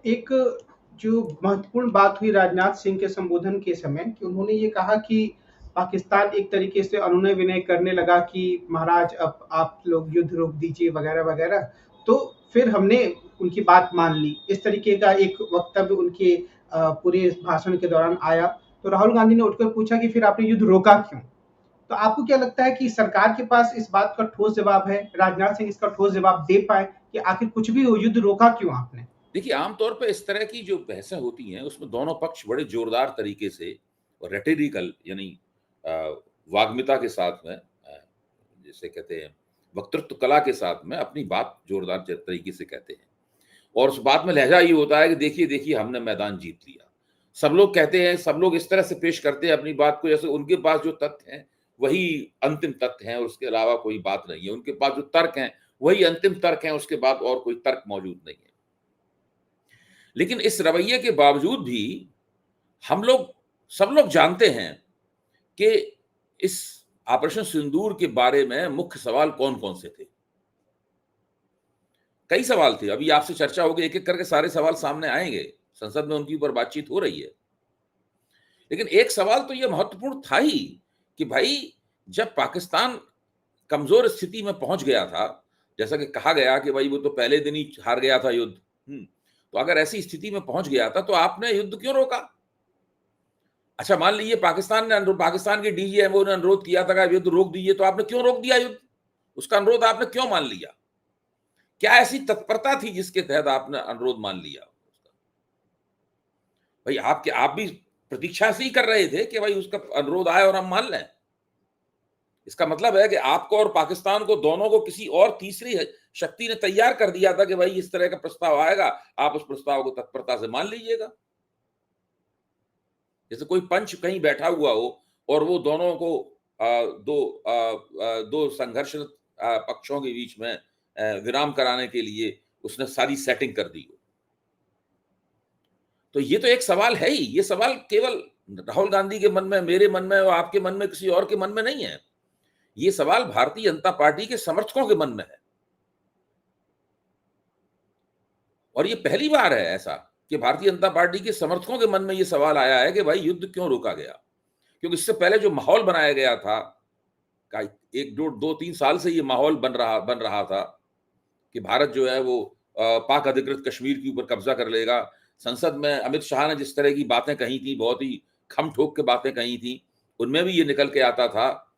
एक जो महत्वपूर्ण बात हुई राजनाथ सिंह के संबोधन के समय कि उन्होंने ये कहा कि पाकिस्तान एक तरीके से अनुनय विनय करने लगा कि महाराज अब आप लोग युद्ध रोक दीजिए वगैरह वगैरह। तो फिर हमने उनकी बात मान ली। इस तरीके का एक वक्तव्य उनके पूरे भाषण के दौरान आया। तो राहुल गांधी ने उठकर पूछा कि फिर आपने युद्ध रोका क्यों? तो आपको क्या लगता है कि सरकार के पास इस बात का ठोस जवाब है? राजनाथ सिंह इसका ठोस जवाब दे पाए कि आखिर कुछ भी हो, युद्ध रोका क्यों आपने? देखिए, आमतौर पे इस तरह की जो बहसें होती हैं, उसमें दोनों पक्ष बड़े जोरदार तरीके से और रेटोरिकल यानी वाग्मिता के साथ में जिसे कहते हैं वक्तृत्व कला के साथ में अपनी बात जोरदार तरीके से कहते हैं। और उस बात में लहजा ये होता है कि देखिए, देखिए हमने मैदान जीत लिया। सब लोग कहते हैं, सब लोग इस तरह से पेश करते हैं अपनी बात को जैसे उनके पास जो तथ्य हैं, वही अंतिम तथ्य हैं और उसके अलावा कोई बात नहीं है। उनके पास जो तर्क हैं, वही अंतिम तर्क हैं, उसके बाद और कोई तर्क मौजूद नहीं है। लेकिन इस रवैये के बावजूद भी हम लोग सब लोग जानते हैं कि इस ऑपरेशन सिंदूर के बारे में मुख्य सवाल कौन-कौन से थे। कई सवाल थे, अभी आपसे चर्चा होगी, एक-एक करके सारे सवाल सामने आएँगे। संसद में उनके ऊपर बातचीत हो रही है। लेकिन एक सवाल तो ये महत्वपूर्ण था ही कि भाई जब पाकिस्तान कमज़ोर स्थिति में पहुँच गया था, जैसा कि कहा गया कि भाई वो तो पहले दिन ही हार गया था युद्ध। तो अगर ऐसी स्थिति में पहुँच गया था, तो आपने युद्ध क्यों रोका? अच्छा, मान लीजिए पाकिस्तान के डीजीएमओ ने अनुरोध किया था कि युद्ध रोक दीजिए, तो आपने क्यों रोक दिया युद्ध? उसका अनुरोध आपने क्यों मान लिया? क्या ऐसी तत्परता थी जिसके तहत आपने अनुरोध मान लिया? भाई आप भी प्रतीक्षा से ही कर रहे थे कि भाई उसका अनुरोध आए और हम मान लें। इसका मतलब है कि आपको और पाकिस्तान को दोनों को किसी और तीसरी शक्ति ने तैयार कर दिया था कि भाई इस तरह का प्रस्ताव आएगा, आप उस प्रस्ताव को तत्परता से मान लीजिएगा। जैसे कोई पंच कहीं बैठा हुआ हो और वो दोनों को दो संघर्षरत पक्षों के बीच में विराम कराने के लिए उसने सारी सेटिंग कर दी हो। तो ये तो एक सवाल है ही। ये सवाल केवल राहुल गांधी के मन में, मेरे मन में और आपके मन में, किसी और के मन में नहीं है। ये सवाल भारतीय जनता पार्टी के समर्थकों के मन में है। और ये पहली बार है ऐसा कि भारतीय जनता पार्टी के समर्थकों के मन में ये सवाल आया है कि भाई युद्ध क्यों रोका गया? क्योंकि इससे पहले जो माहौल बनाया गया था, का 1-2-3 साल से ये माहौल बन रहा था कि भारत जो है वो पाक अधिकृत कश्मीर के ऊपर कब्जा कर लेगा। संसद में अमित शाह ने जिस तरह की बातें कही थी, बहुत ही खम ठोक के बातें कही थी, उनमें भी ये निकल के आता था।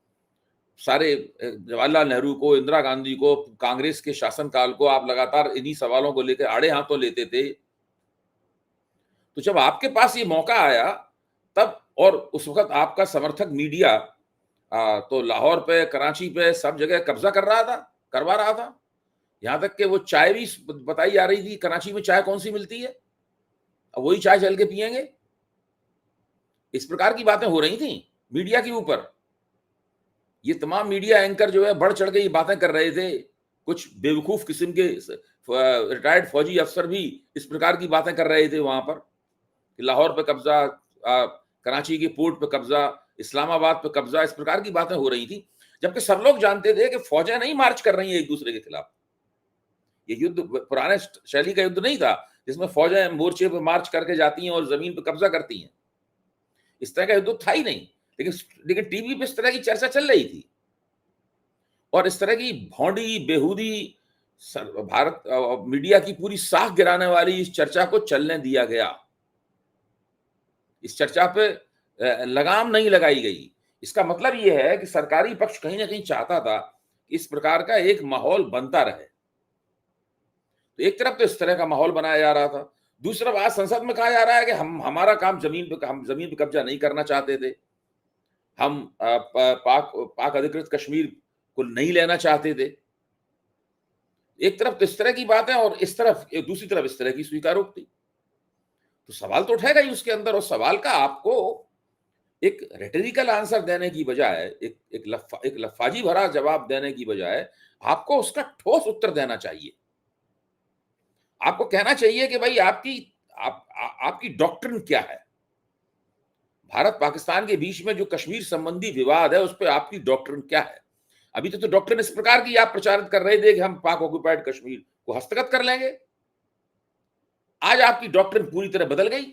सारे जवाहरलाल नेहरू को, इंदिरा गांधी को, कांग्रेस के शासनकाल को आप लगातार इन्हीं सवालों को लेकर आड़े हाथों लेते थे। तो जब आपके पास ये मौका आया तब, और उस वक्त आपका समर्थक मीडिया तो लाहौर पे, कराची पे, सब जगह कब्जा करवा रहा था। यहां तक कि वो चाय भी बताई जा रही थी, कराची में चाय कौन सी मिलती है, अब वही चाय चल के पियेंगे। इस प्रकार की बातें हो रही थी मीडिया के ऊपर। ये तमाम मीडिया एंकर जो है बढ़ चढ़ के ये बातें कर रहे थे। कुछ बेवकूफ किस्म के रिटायर्ड फौजी अफसर भी इस प्रकार की बातें कर रहे थे वहां पर कि लाहौर पे कब्जा, कराची के पोर्ट पे कब्जा, इस्लामाबाद पे कब्जा, इस प्रकार की बातें हो रही थी। जबकि सब लोग जानते थे कि फौजें नहीं मार्च कर रही हैं एक दूसरे के खिलाफ। ये युद्ध पुराने शैली का युद्ध नहीं था जिसमें फौजें मोर्चे पे मार्च करके जाती हैं और जमीन पे कब्जा करती हैं। इस तरह का युद्ध था ही नहीं। लेकिन टीवी पे इस तरह की चर्चा चल रही थी और इस तरह की भौंडी बेहूदी भारत मीडिया की पूरी साख गिराने वाली इस चर्चा को चलने दिया गया। इस चर्चा पे लगाम नहीं लगाई गई। इसका मतलब यह है कि सरकारी पक्ष कहीं ना कहीं चाहता था कि इस प्रकार का एक माहौल बनता रहे। तो एक तरफ तो इस तरह का माहौल बनाया जा रहा था, दूसरा बात संसद में कहा जा रहा है कि हमारा काम हम जमीन पे कब्जा नहीं करना चाहते थे, हम पाक अधिकृत कश्मीर को नहीं लेना चाहते थे। एक तरफ तो इस तरह की बात है और दूसरी तरफ इस तरह की स्वीकारोक्ति। तो सवाल तो उठेगा ही उसके अंदर, और सवाल का आपको एक रेटोरिकल आंसर देने की बजाय, एक लफाजी भरा जवाब देने की बजाय आपको उसका ठोस उत्तर देना चाहिए। आपको कहना चाहिए कि भाई आपकी डॉक्ट्रिन क्या है? भारत पाकिस्तान के बीच में जो कश्मीर संबंधी विवाद है उस पर आपकी डॉक्ट्रिन क्या है? अभी तो डॉक्ट्रिन इस प्रकार की आप प्रचारित कर रहे थे कि हम पाक ऑक्युपाइड कश्मीर को हस्तगत कर लेंगे। आज आपकी डॉक्ट्रिन पूरी तरह बदल गई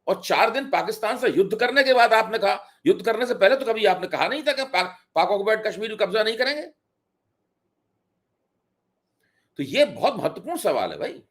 और 4 दिन पाकिस्तान से युद्ध करने के बाद आपने कहा, युद्ध करने से पहले तो कभी आपने कहा नहीं था कि पाक ऑक्युपाइड कश्मीर पर कब्जा नहीं करेंगे। तो ये बहुत महत्वपूर्ण सवाल है भाई।